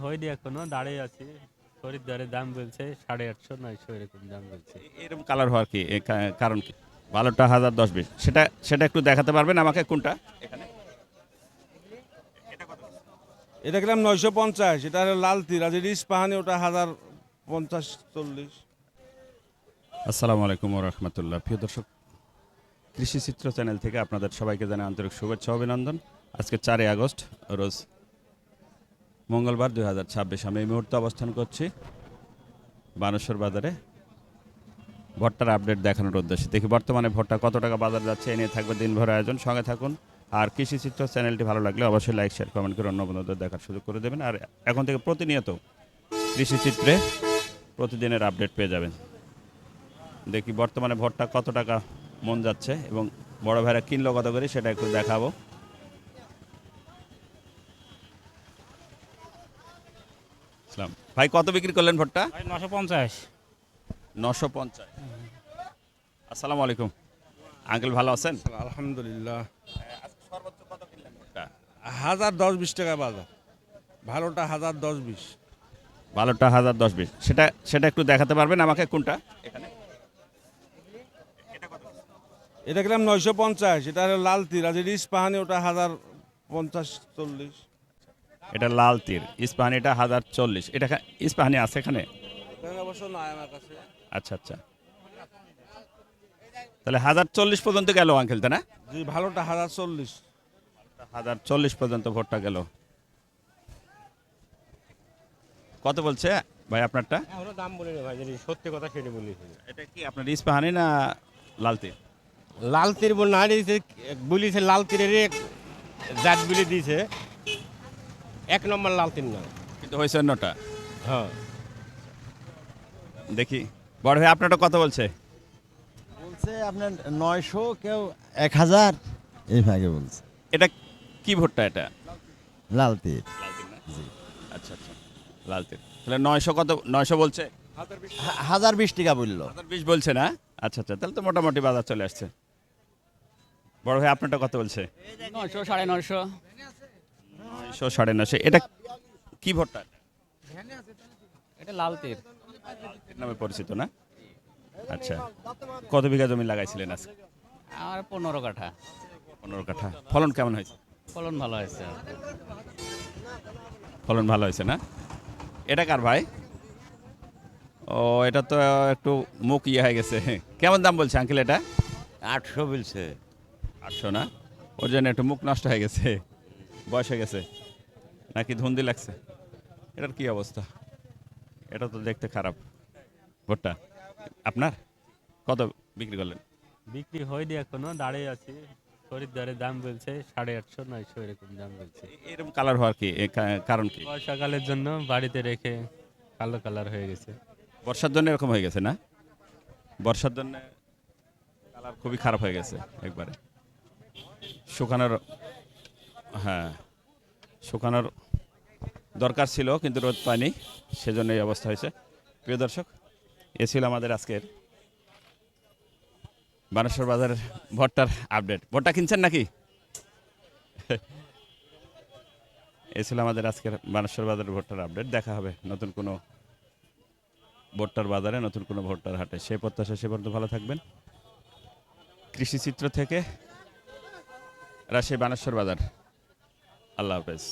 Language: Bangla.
হয়নি এখনো, দাঁড়িয়ে আছি। খরিদ্দারের দাম বলছে 850 900 এরকম দাম বলছে। এরকম কালার হওয়ার কি কারণ কি? ভালোটা 1000 10 20, সেটা সেটা একটু দেখাতে পারবেন আমাকে কোনটা? এখানে এটা গেলাম 950, এটা হলো লাল তীর, আর যেটা ইস্পাহানি ওটা 1050 40। আসসালামু আলাইকুম ওয়া রাহমাতুল্লাহ। প্রিয় দর্শক, কৃষি চিত্র চ্যানেল থেকে আপনাদের সবাইকে জানাই আন্তরিক শুভেচ্ছা ও অভিনন্দন। আজকে 4 আগস্ট, রোজ মঙ্গলবার 2026। আমি এই মুহূর্তে অবস্থান করছি বানেশ্বর বাজারে ভুট্টার আপডেট দেখানোর উদ্দেশ্যে। দেখি বর্তমানে ভুট্টা কত টাকা বাজার যাচ্ছে, এ নিয়ে থাকবে দিনভর আয়োজন। সঙ্গে থাকুন। আর কৃষি চিত্র চ্যানেলটি ভালো লাগলে অবশ্যই লাইক শেয়ার কমেন্ট করে অন্য বন্ধুদের দেখার সুযোগ করে দেবেন। আর এখন থেকে প্রতিনিয়ত কৃষি চিত্রে প্রতিদিনের আপডেট পেয়ে যাবেন। দেখি বর্তমানে ভুট্টা কত টাকা মন যাচ্ছে এবং বড় ভাইরা কিনলো কত করে সেটা একটু দেখাবো। ইসলাম ভাই, কত বিক্রি করলেন ভুট্টা? 950। 950। আসসালামু আলাইকুম আঙ্কেল, ভালো আছেন? আলহামদুলিল্লাহ। সর্বোচ্চ কত কিনলেন ভুট্টা? 1010 টাকা বাজার, ভালোটা 1010 20। ভালোটা 1010 20, সেটা সেটা একটু দেখাতে পারবেন আমাকে কোনটা? এখানে এটা গেলাম 950, এটা হলো লাল তীর, আর যেটা ইস্পাহানি ওটা 1050 40। এটা লাল তীর ইস্পাহানি, এটা 1040। এটা ইস্পাহানি আছে এখানে? অবশ্য নাই আমার কাছে। আচ্ছা আচ্ছা, তাহলে 1040 পর্যন্ত গেল আঙ্কেল, তাই না? জি, ভালোটা 1040। 1040 পর্যন্ত ভোটটা গেল। কত বলছে ভাই আপনারটা? আমরা দাম বলি না ভাই, যদি সত্যি কথা সেটা বলি। এটা কি আপনার ইস্পাহানি না লাল তীর? লাল তীর বল না দিয়েছে, বলিছে লাল তীরের জাত বলে দিয়েছে, 1 নম্বর লাল তীর না। কিন্তু হয়েছে অন্যটা। হ্যাঁ, দেখি বড় ভাই আপনারটা কত বলছে? বলছে আপনার 900, কেউ 1000, এই ভাগে বলছে। এটা কি ভুট্টা? এটা লাল তীর। লাল তীর না? আচ্ছা আচ্ছা, লাল তীর। তাহলে 900 কত? 900 বলছে? 1020 টাকা বললো। 1020 বলছে না? আচ্ছা আচ্ছা, তাহলে তো মোটামুটি বাজার চলে আসছে। বড় ভাই আপনারটা কত বলছে? 900 950। 900 950। এটা কি ভুট্টা? এটা লাল তীর। এর নামে পরিচিত না? আচ্ছা, কত বিঘা জমি লাগাইছিলেন আজকে? আর 15 কাঠা। 15 কাঠা। ফলন কেমন হয়েছে? ফলন ভালো হয়েছে। ফলন ভালো হয়েছে না? এটা কার ভাই? ও, এটা তো একটু মুখ ইয়ে হয়ে গেছে। কেমন দাম বলছে আঙ্কেল এটা? 800 বলছে। 800 না? ওর জন্য একটু মুখ নষ্ট হয়ে গেছে, বয়স হয়ে গেছে নাকি ধুন্দি লাগছে? এটার কি অবস্থা? এটা তো দেখতে খারাপ ভুট্টা। আপনার কত বিক্রি করলেন? বিক্রি হয়নি এখনো, দাঁড়িয়ে আছি। খরিদ্দারের দাম বলছে 850 900 এরকম দাম বলছে। এরকম কালার হওয়ার কি কারণ কি? বর্ষাকালের জন্য বাড়িতে রেখে কালো কালার হয়ে গেছে। বর্ষার জন্য এরকম হয়ে গেছে না? বর্ষার জন্য কালার খুবই খারাপ হয়ে গেছে একবারে। শুকানোর, হ্যাঁ, শুকানোর দরকার ছিল কিন্তু রোদ পায়নি, সেজন্য এই অবস্থা হয়েছে। প্রিয় দর্শক, এ ছিল আমাদের আজকের বানেশ্বর বাজারের ভুট্টার আপডেট। ভুট্টা কিনছেন নাকি? এ ছিল আমাদের আজকের বানেশ্বর বাজারের ভুট্টার আপডেট। দেখা হবে নতুন কোনো ভুট্টার বাজারে, নতুন কোনো ভুট্টার হাটে। সেই প্রত্যাশা, সে পর্যন্ত ভালো থাকবেন। কৃষি চিত্র থেকে রাজশাহী বানেশ্বর বাজার। আল্লাহ হাফেজ।